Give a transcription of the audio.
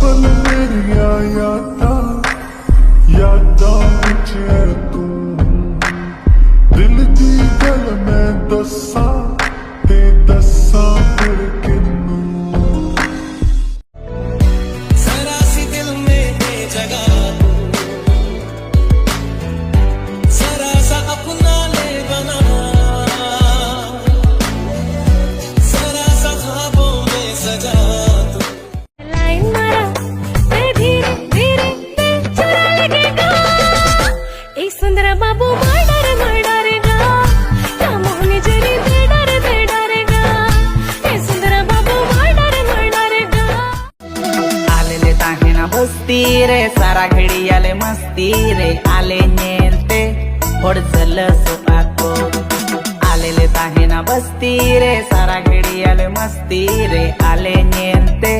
पल मेरिया यादां विच है तू। दिल दी गल मैं दस्सां ते दस्सां फिर किनू। जरा सी दिल में दे जगह तू, जरा सा अपना ले बना, जरा सा ख्वाबों में सजा तू। लाइन मारा ते धीरे धीरे ते चुरा लगेगा। एक सुंदर बाबू मर्डरेगा, या मोहनी जरी दे डरेगा। एक सुंदर बाबू मर्डरेगा। आलेले ताहेना बस्ती रे सारा घडी आले मस्ती रे आले निente ಹೊಡ್ಸಲ ಸುಪಾಕೋ आलेले ताहेना बस्ती रे सारा घडी आले मस्ती रे आले निente